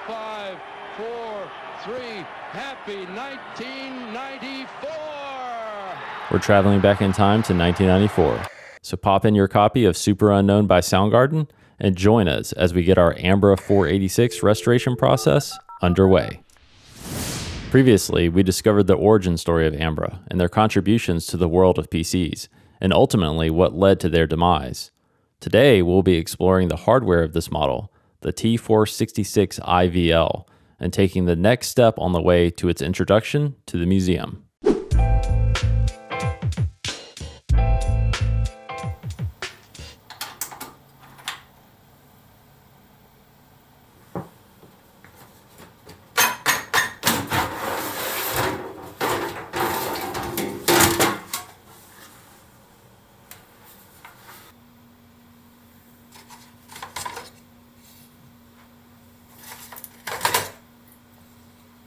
5, 4, 3, happy 1994! We're traveling back in time to 1994. So pop in your copy of Super Unknown by Soundgarden and join us as we get our Ambra 486 restoration process underway. Previously, we discovered the origin story of Ambra and their contributions to the world of PCs, and ultimately what led to their demise. Today, we'll be exploring the hardware of this model, the T466I VL, and taking the next step on the way to its introduction to the museum.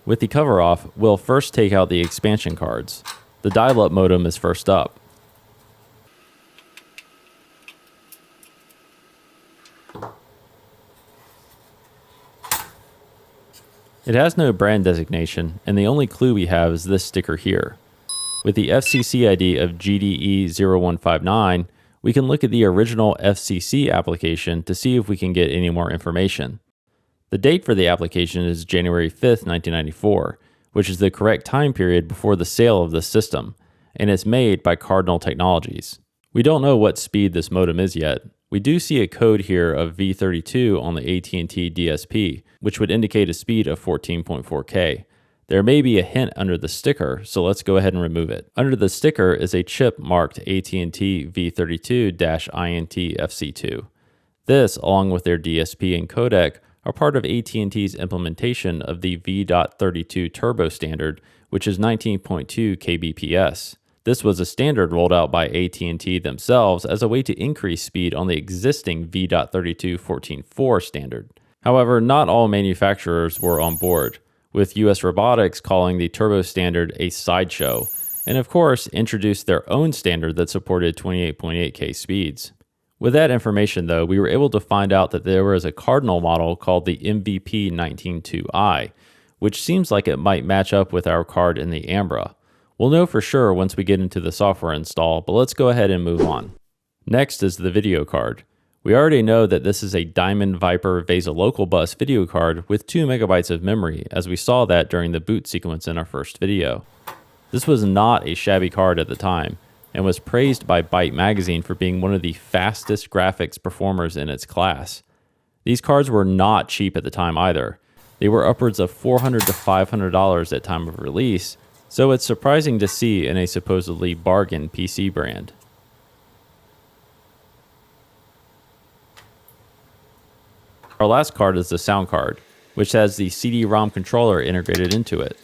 With the cover off, we'll first take out the expansion cards. The dial-up modem is first up. It has no brand designation, and the only clue we have is this sticker here. With the FCC ID of GDE0159, we can look at the original FCC application to see if we can get any more information. The date for the application is January 5th, 1994, which is the correct time period before the sale of this system, and it's made by Cardinal Technologies. We don't know what speed this modem is yet. We do see a code here of V32 on the AT&T DSP, which would indicate a speed of 14.4K. There may be a hint under the sticker, so let's go ahead and remove it. Under the sticker is a chip marked AT&T V32-INT FC2. This, along with their DSP and codec, are part of AT&T's implementation of the V.32 turbo standard, which is 19.2 kbps. This was a standard rolled out by AT&T themselves as a way to increase speed on the existing V.32 14.4 standard. However, not all manufacturers were on board, with US Robotics calling the turbo standard a sideshow, and of course introduced their own standard that supported 28.8K speeds. With that information though, we were able to find out that there was a Cardinal model called the MVP192i, which seems like it might match up with our card in the Ambra. We'll know for sure once we get into the software install, but let's go ahead and move on. Next is the video card. We already know that this is a Diamond Viper VESA Bus video card with 2 MB of memory, as we saw that during the boot sequence in our first video. This was not a shabby card at the time, and was praised by Byte magazine for being one of the fastest graphics performers in its class. These cards were not cheap at the time either. They were upwards of $400 to $500 at time of release, so it's surprising to see in a supposedly bargain PC brand. Our last card is the sound card, which has the CD-ROM controller integrated into it.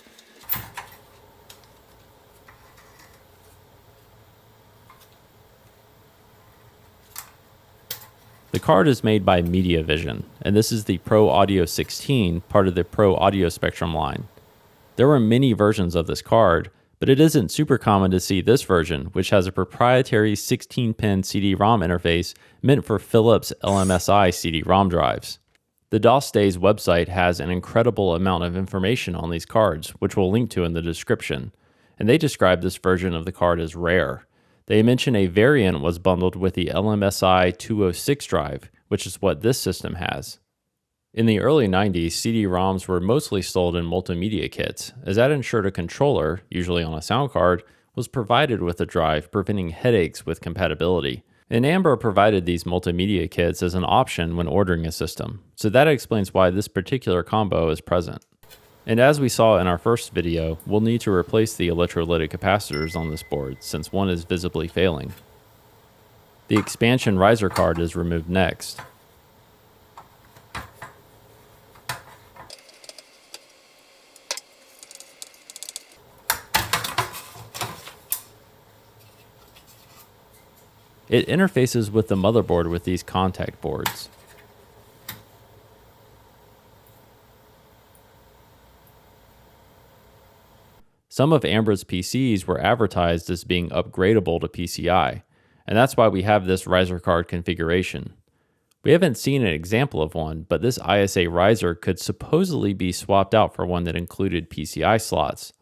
The card is made by MediaVision, and this is the Pro Audio 16, part of the Pro Audio Spectrum line. There were many versions of this card, but it isn't super common to see this version, which has a proprietary 16-pin CD-ROM interface meant for Philips LMSI CD-ROM drives. The DOS Days website has an incredible amount of information on these cards, which we'll link to in the description, and they describe this version of the card as rare. They mention a variant was bundled with the LMSI 206 drive, which is what this system has. In the early 90s, CD-ROMs were mostly sold in multimedia kits, as that ensured a controller, usually on a sound card, was provided with a drive, preventing headaches with compatibility. And Ambra provided these multimedia kits as an option when ordering a system, so that explains why this particular combo is present. And as we saw in our first video, we'll need to replace the electrolytic capacitors on this board since one is visibly failing. The expansion riser card is removed next. It interfaces with the motherboard with these contact boards. Some of Ambra's PCs were advertised as being upgradable to PCI, and that's why we have this riser card configuration. We haven't seen an example of one, but this ISA riser could supposedly be swapped out for one that included PCI slots.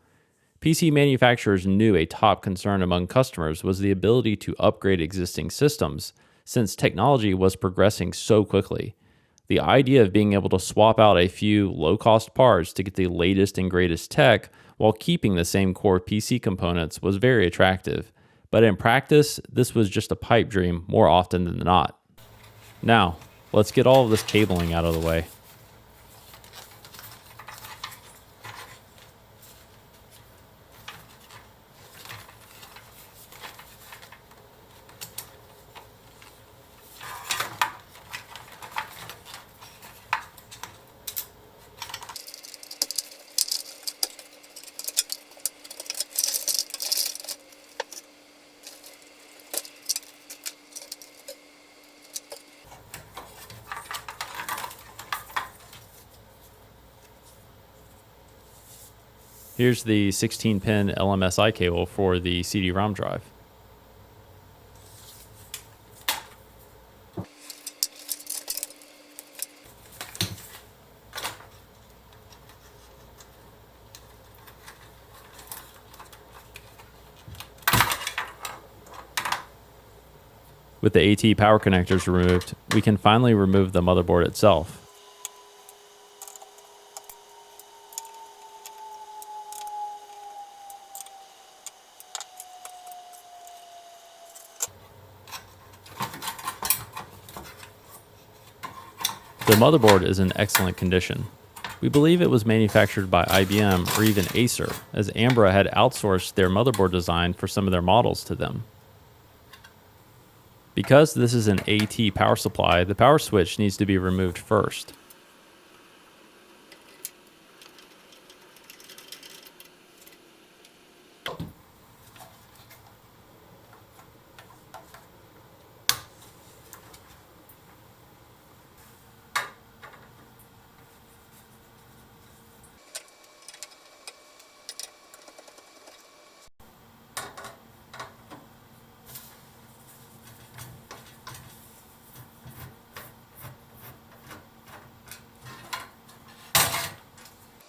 PC manufacturers knew a top concern among customers was the ability to upgrade existing systems, since technology was progressing so quickly. The idea of being able to swap out a few low-cost parts to get the latest and greatest tech while keeping the same core PC components was very attractive, but in practice, this was just a pipe dream more often than not. Now, let's get all of this cabling out of the way. Here's the 16-pin LMSI cable for the CD-ROM drive. With the AT power connectors removed, we can finally remove the motherboard itself. The motherboard is in excellent condition. We believe it was manufactured by IBM or even Acer, as Ambra had outsourced their motherboard design for some of their models to them. Because this is an AT power supply, the power switch needs to be removed first.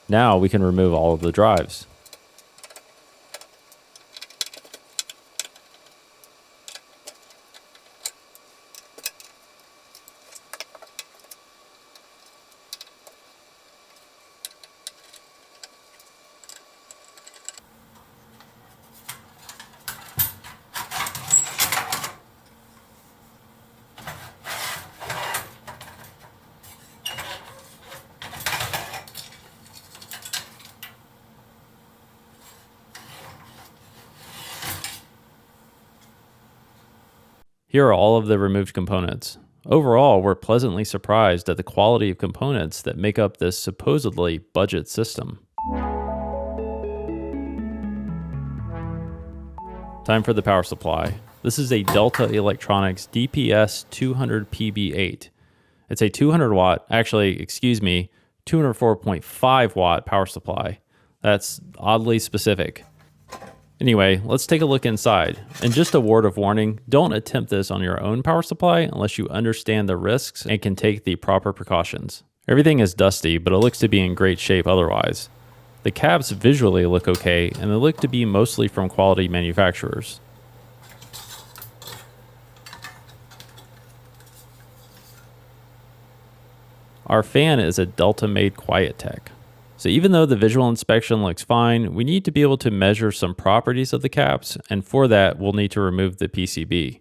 Now we can remove all of the drives. Here are all of the removed components. Overall, we're pleasantly surprised at the quality of components that make up this supposedly budget system. Time for the power supply. This is a Delta Electronics DPS 200PB8. It's a 200 watt, 204.5 watt power supply. That's oddly specific. Anyway, let's take a look inside. And just a word of warning, don't attempt this on your own power supply unless you understand the risks and can take the proper precautions. Everything is dusty, but it looks to be in great shape otherwise. The cabs visually look okay, and they look to be mostly from quality manufacturers. Our fan is a Delta-made QuietTech. So even though the visual inspection looks fine, we need to be able to measure some properties of the caps, and for that, we'll need to remove the PCB.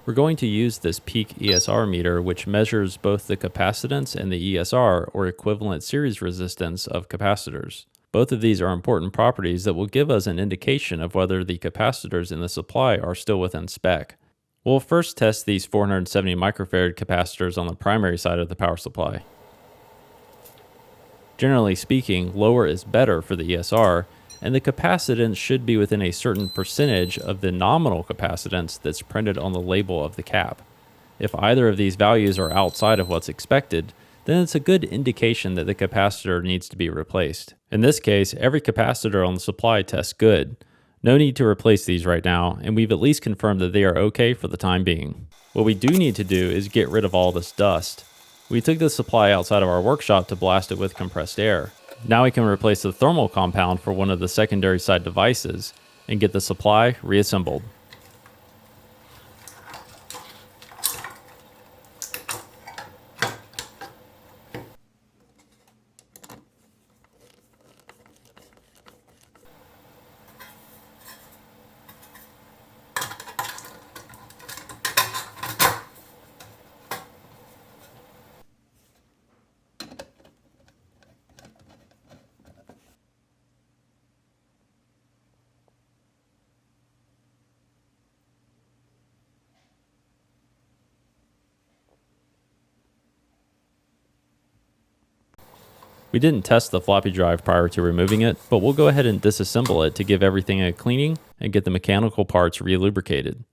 We're going to use this peak ESR meter, which measures both the capacitance and the ESR, or equivalent series resistance, of capacitors. Both of these are important properties that will give us an indication of whether the capacitors in the supply are still within spec. We'll first test these 470 microfarad capacitors on the primary side of the power supply. Generally speaking, lower is better for the ESR, and the capacitance should be within a certain percentage of the nominal capacitance that's printed on the label of the cap. If either of these values are outside of what's expected, then it's a good indication that the capacitor needs to be replaced. In this case, every capacitor on the supply tests good. No need to replace these right now, and we've at least confirmed that they are okay for the time being. What we do need to do is get rid of all this dust. We took this supply outside of our workshop to blast it with compressed air. Now we can replace the thermal compound for one of the secondary side devices and get the supply reassembled. We didn't test the floppy drive prior to removing it, but we'll go ahead and disassemble it to give everything a cleaning and get the mechanical parts re-lubricated.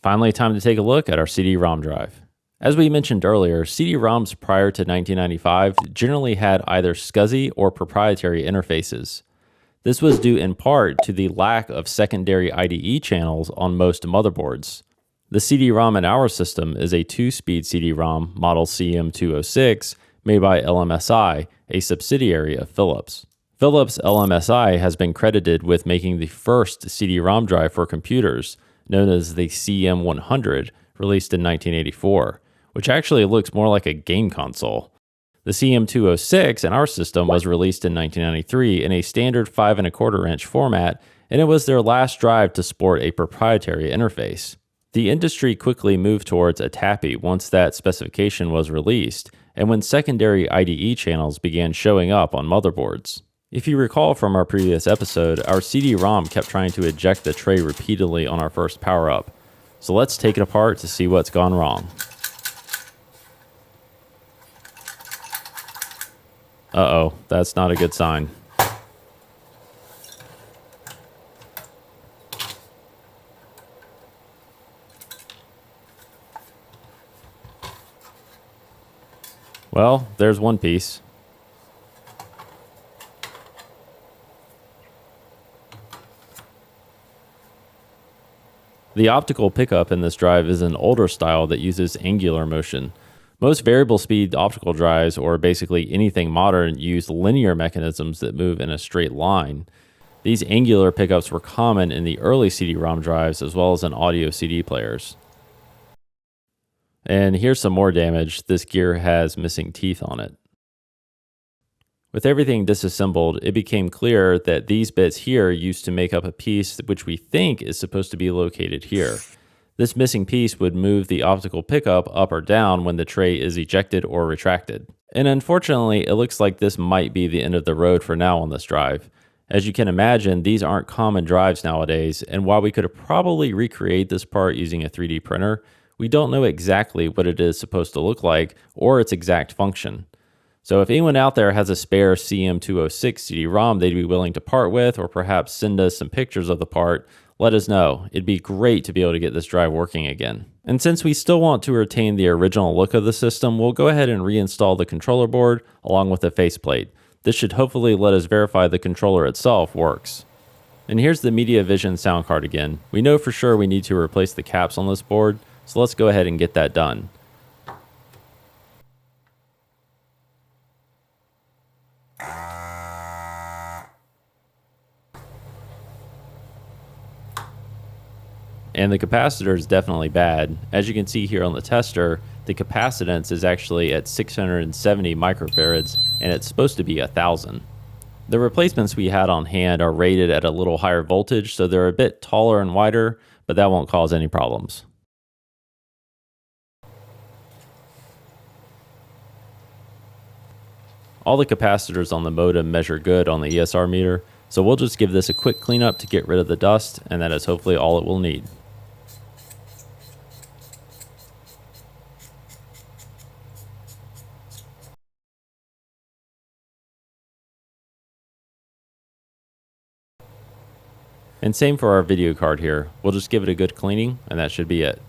Finally, time to take a look at our CD-ROM drive. As we mentioned earlier, CD-ROMs prior to 1995 generally had either SCSI or proprietary interfaces. This was due in part to the lack of secondary IDE channels on most motherboards. The CD-ROM in our system is a 2-speed CD-ROM model CM206 made by LMSI, a subsidiary of Philips. Philips LMSI has been credited with making the first CD-ROM drive for computers, known as the CM100, released in 1984, which actually looks more like a game console. The CM206 in our system was released in 1993 in a standard 5 1/4 inch format, and it was their last drive to sport a proprietary interface. The industry quickly moved towards a TAPI once that specification was released, and when secondary IDE channels began showing up on motherboards. If you recall from our previous episode, our CD-ROM kept trying to eject the tray repeatedly on our first power-up. So let's take it apart to see what's gone wrong. Uh-oh, that's not a good sign. Well, there's one piece. The optical pickup in this drive is an older style that uses angular motion. Most variable speed optical drives, or basically anything modern, use linear mechanisms that move in a straight line. These angular pickups were common in the early CD-ROM drives as well as in audio CD players. And here's some more damage. This gear has missing teeth on it. With everything disassembled, it became clear that these bits here used to make up a piece which we think is supposed to be located here. This missing piece would move the optical pickup up or down when the tray is ejected or retracted. And unfortunately, it looks like this might be the end of the road for now on this drive. As you can imagine, these aren't common drives nowadays, and while we could have probably recreated this part using a 3D printer, we don't know exactly what it is supposed to look like or its exact function. So if anyone out there has a spare CM206 CD-ROM they'd be willing to part with, or perhaps send us some pictures of the part, let us know. It'd be great to be able to get this drive working again. And since we still want to retain the original look of the system, we'll go ahead and reinstall the controller board along with the faceplate. This should hopefully let us verify the controller itself works. And here's the MediaVision sound card again. We know for sure we need to replace the caps on this board, so let's go ahead and get that done. And the capacitor is definitely bad. As you can see here on the tester, the capacitance is actually at 670 microfarads, and it's supposed to be 1,000. The replacements we had on hand are rated at a little higher voltage, so they're a bit taller and wider, but that won't cause any problems. All the capacitors on the modem measure good on the ESR meter, so we'll just give this a quick cleanup to get rid of the dust, and that is hopefully all it will need. And same for our video card here. We'll just give it a good cleaning, and that should be it.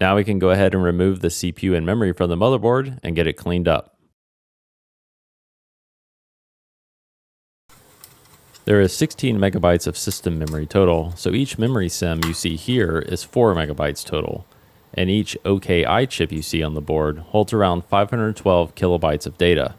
Now we can go ahead and remove the CPU and memory from the motherboard and get it cleaned up. There is 16 megabytes of system memory total, so each memory sim you see here is 4 megabytes total, and each OKI chip you see on the board holds around 512 kilobytes of data.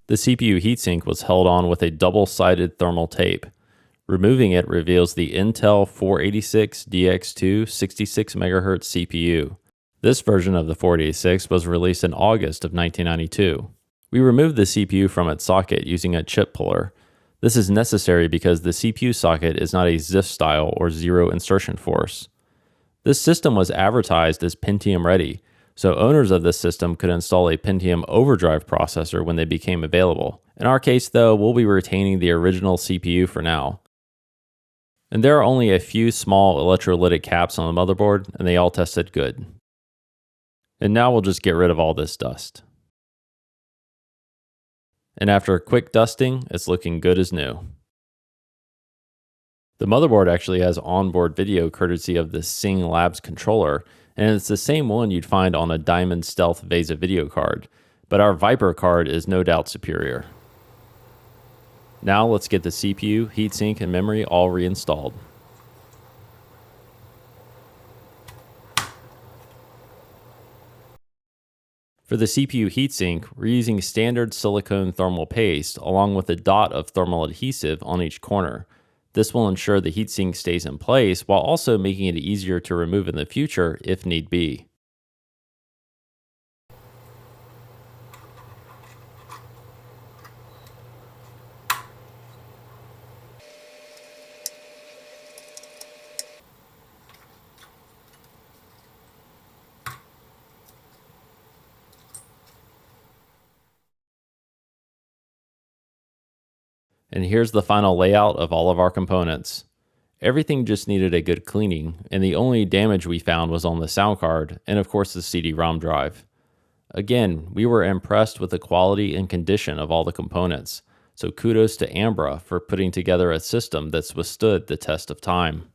The CPU heatsink was held on with a double-sided thermal tape. Removing it reveals the Intel 486DX2 66 MHz CPU. This version of the 486 was released in August of 1992. We removed the CPU from its socket using a chip puller. This is necessary because the CPU socket is not a ZIF style or zero insertion force. This system was advertised as Pentium ready, so owners of this system could install a Pentium overdrive processor when they became available. In our case though, we'll be retaining the original CPU for now. And there are only a few small electrolytic caps on the motherboard, and they all tested good. And now we'll just get rid of all this dust. And after a quick dusting, it's looking good as new. The motherboard actually has onboard video courtesy of the Sing Labs controller, and it's the same one you'd find on a Diamond Stealth VESA video card, but our Viper card is no doubt superior. Now let's get the CPU, heatsink, and memory all reinstalled. For the CPU heatsink, we're using standard silicone thermal paste along with a dot of thermal adhesive on each corner. This will ensure the heatsink stays in place while also making it easier to remove in the future if need be. And here's the final layout of all of our components. Everything just needed a good cleaning, and the only damage we found was on the sound card and of course the CD-ROM drive. Again, we were impressed with the quality and condition of all the components, so kudos to Ambra for putting together a system that's withstood the test of time.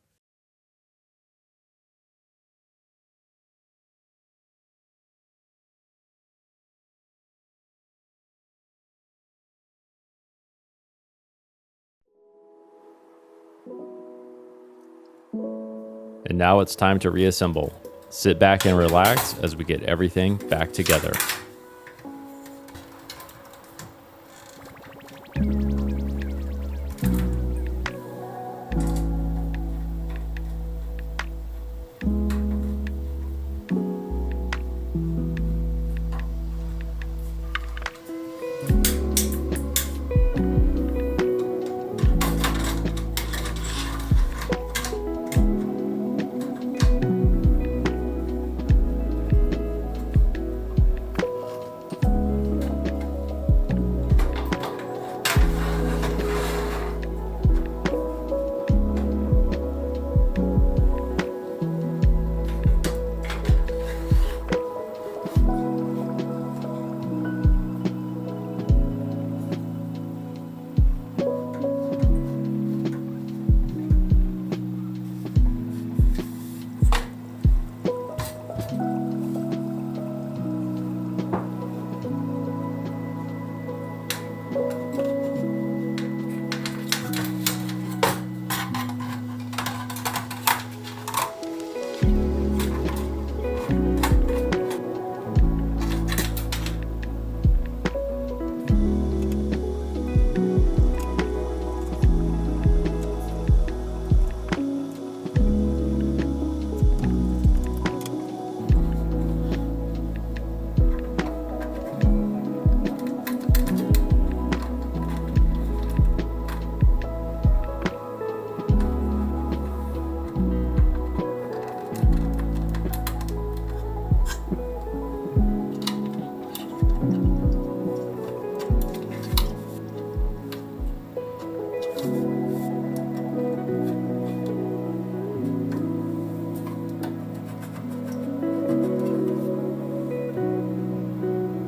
And now it's time to reassemble. Sit back and relax as we get everything back together.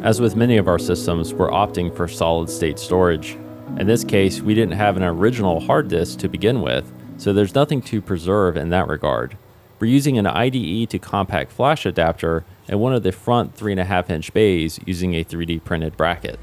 As with many of our systems, we're opting for solid-state storage. In this case, we didn't have an original hard disk to begin with, so there's nothing to preserve in that regard. We're using an IDE to compact flash adapter and one of the front 3.5-inch bays using a 3D printed bracket.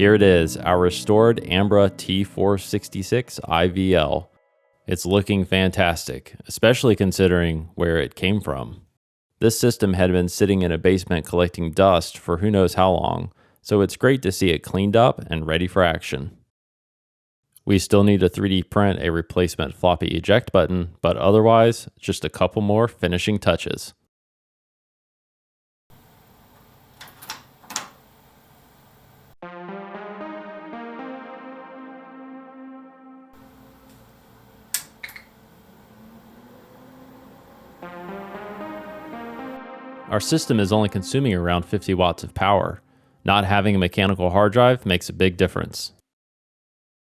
Here it is, our restored Ambra T466I VL. It's looking fantastic, especially considering where it came from. This system had been sitting in a basement collecting dust for who knows how long, so it's great to see it cleaned up and ready for action. We still need to 3D print a replacement floppy eject button, but otherwise, just a couple more finishing touches. Our system is only consuming around 50 watts of power. Not having a mechanical hard drive makes a big difference.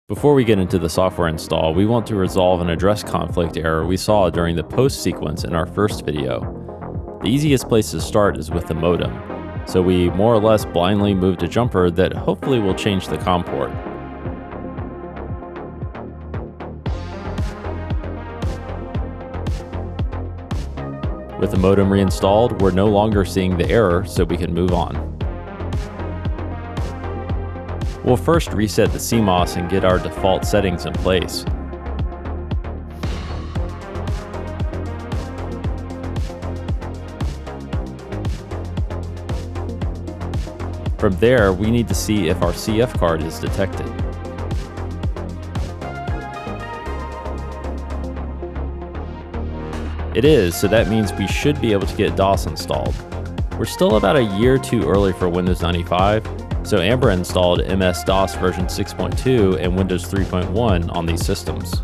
Before we get into the software install, we want to resolve an address conflict error we saw during the post sequence in our first video. The easiest place to start is with the modem, so we more or less blindly moved a jumper that hopefully will change the COM port. With the modem reinstalled, we're no longer seeing the error, so we can move on. We'll first reset the CMOS and get our default settings in place. From there, we need to see if our CF card is detected. It is, so that means we should be able to get DOS installed. We're still about a year too early for Windows 95, so Ambra installed MS-DOS version 6.2 and Windows 3.1 on these systems.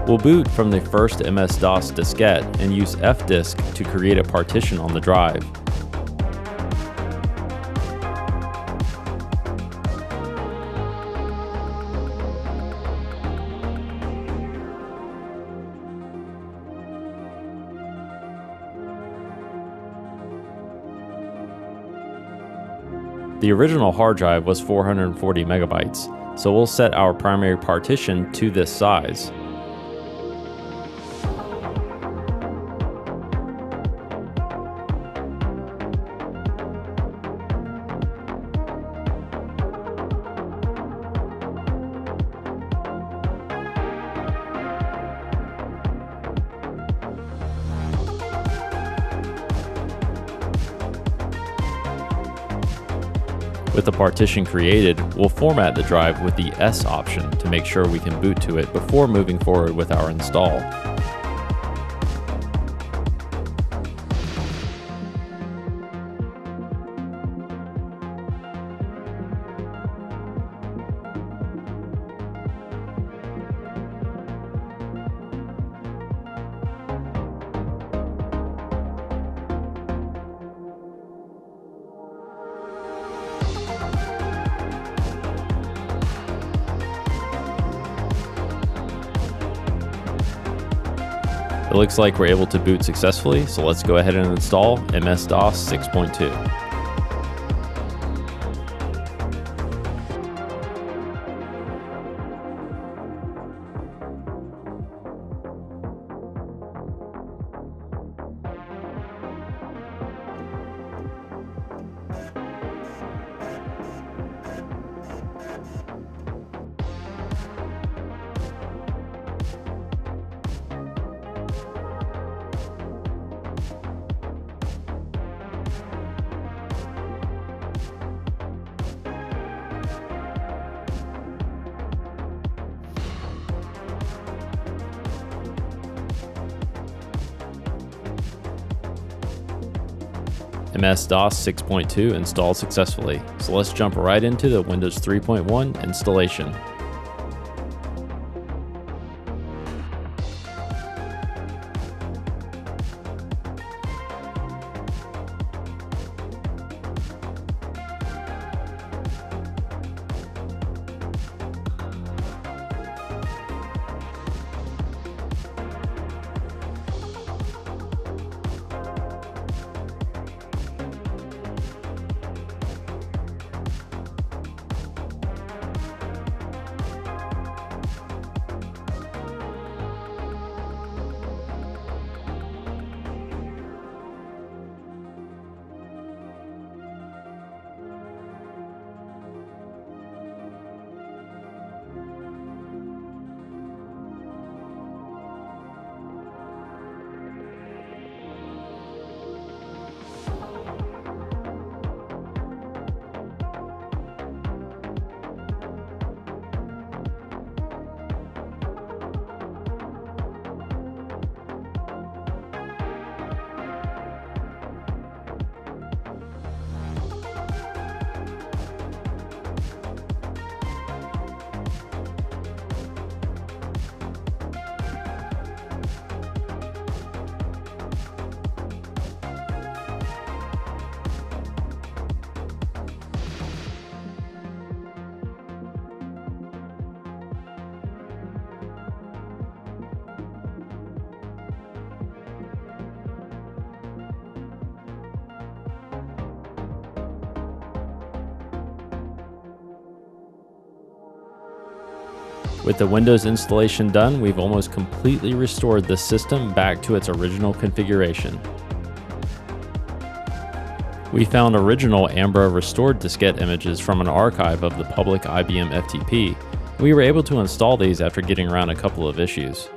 We'll boot from the first MS-DOS diskette and use fdisk to create a partition on the drive. The original hard drive was 440 megabytes, so we'll set our primary partition to this size. With the partition created, we'll format the drive with the S option to make sure we can boot to it before moving forward with our install. It looks like we're able to boot successfully, so let's go ahead and install MS-DOS 6.2. MS-DOS 6.2 installed successfully, so let's jump right into the Windows 3.1 installation. With the Windows installation done, we've almost completely restored the system back to its original configuration. We found original Ambra restored diskette images from an archive of the public IBM FTP. We were able to install these after getting around a couple of issues.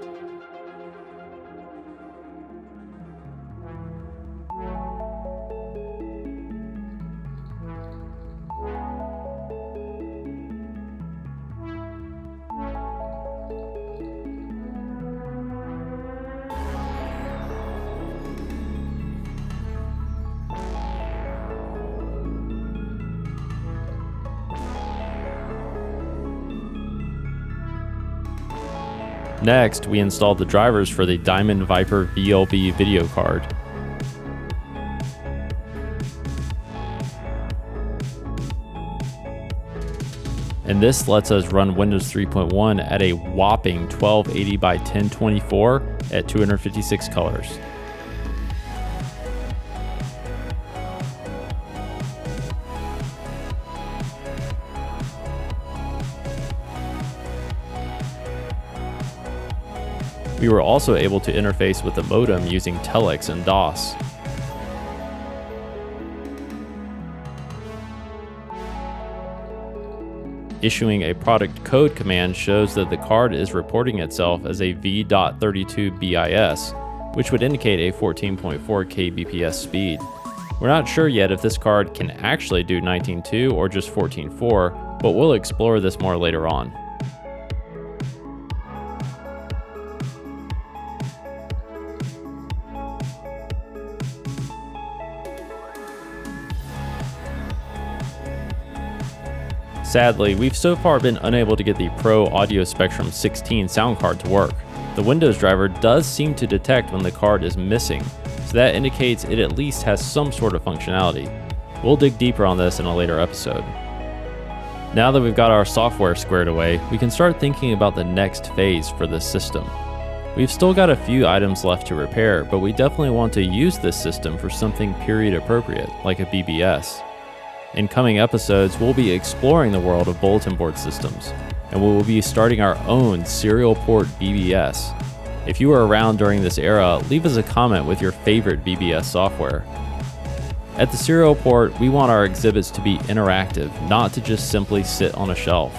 Next, we installed the drivers for the Diamond Viper VLB video card. And this lets us run Windows 3.1 at a whopping 1280 by 1024 at 256 colors. We were also able to interface with the modem using telex and DOS. Issuing a product code command shows that the card is reporting itself as a V.32 BIS, which would indicate a 14.4 kbps speed. We're not sure yet if this card can actually do 19.2 or just 14.4, but we'll explore this more later on. Sadly, we've so far been unable to get the Pro Audio Spectrum 16 sound card to work. The Windows driver does seem to detect when the card is missing, so that indicates it at least has some sort of functionality. We'll dig deeper on this in a later episode. Now that we've got our software squared away, we can start thinking about the next phase for this system. We've still got a few items left to repair, but we definitely want to use this system for something period appropriate, like a BBS. In coming episodes, we'll be exploring the world of bulletin board systems, and we will be starting our own serial port BBS. If you were around during this era, leave us a comment with your favorite BBS software. At the serial port, we want our exhibits to be interactive, not to just simply sit on a shelf.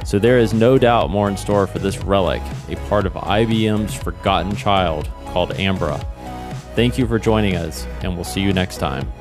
So there is no doubt more in store for this relic, a part of IBM's forgotten child called Ambra. Thank you for joining us, and we'll see you next time.